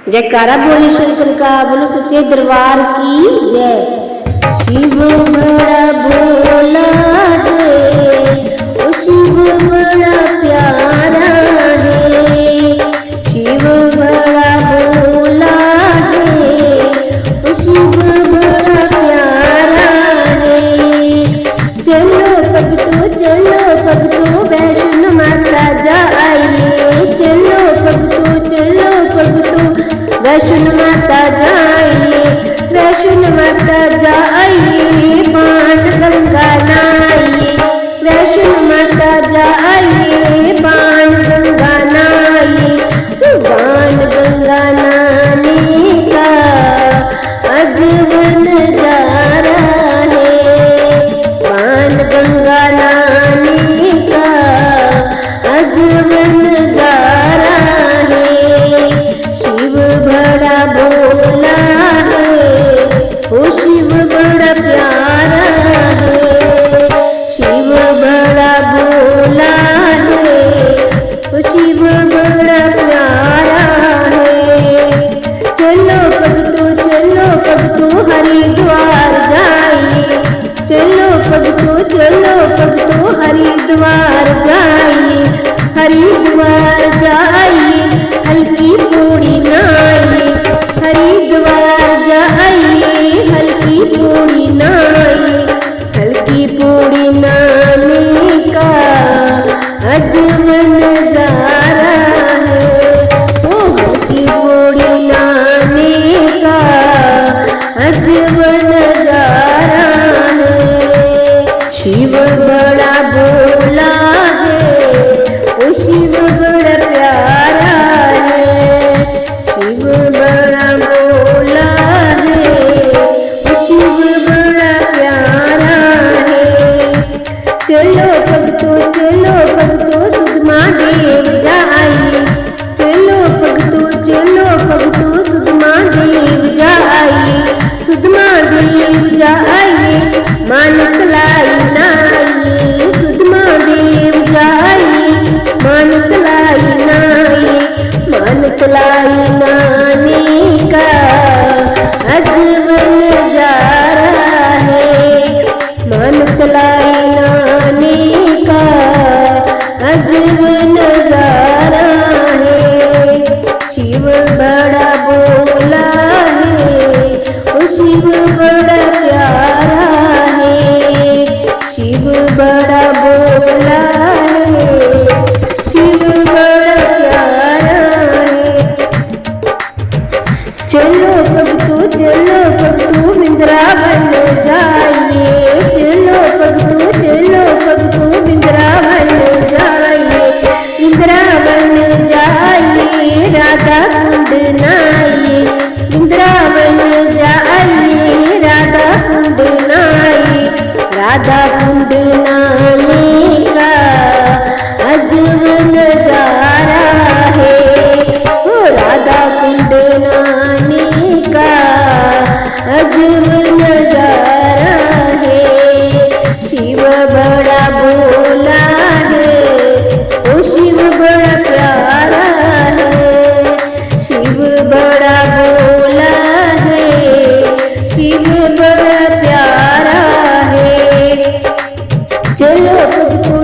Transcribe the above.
जयकारा बोले शंकर का, बोलो सच्चे दरबार की जय। शिव बड़ा भोला है, ओ शिव बड़ा प्यारा है। शिव बड़ा भोला है, ओ शिव बड़ा प्यारा है। चलो भक्तों वैष्णो माता जाइए। चलो भक्तों वैष्णो माता जाइए। वैष्णो माता जाइए, बाण गंगा नहाइए। वैष्णो माता जाइए, बाण गंगा नहाइए। बाण गंगा नहाने का अजब नजारा है। बाण गंगा नहाने का अजब नजारा है। शिव बड़ा भोला है, ओ शिव बड़ा प्यारा है। शिव बड़ा भोला है, ओ शिव बड़ा प्यारा है। चलो भक्तों हरिद्वार जाइए। चलो भक्तों हरिद्वार जाइए। हरिद्वार जाइए, हल्की पूड़ी नहाइए। हरिद्वार जाइए, हल्की पूड़ी नहाइए। हल्की पूड़ी नहाने का अजब नजारा है। ओ हल्की पूड़ी नहाने का अजब नजारा है। शिव बड़ा भोला है, ओ शिव बड़ा प्यारा है। शिव बड़ा भोला है, ओ शिव बड़ा प्यारा है। चलो भक्तों सुधमा देव जाइए। चलो भक्तों सुधमा देव जाइए। सुधमा देव जाइए, मानक लाई नाइए। सुधमा देव जाइए, मानक लाई नाइए। मानक लाई नाने का अजब नजारा है। मानक लाई नाने का अजब नजारा है। शिव बड़ा भोला है, ओ शिव बड़ा प्यारा है। शिव बड़ा भोला है, शिव बड़ा प्यारा है। चलो भक्तों वृंदावन जाइए। चलो भक्तों वृंदावन जाइए। वृंदावन जाइए, राधा कुंड नहाइए। वृंदावन जाइए, राधा कुंड नहाइए। राधा कुंड नहाने का अजब नजारा है। ओ राधा कुंड नहाने का अजब नजारा है। शिव बड़ा भोला है, ओ शिव बड़ा प्यारा है। शिव बड़ा भोला है, शिव बड़ा प्यारा है। चलो भक्तों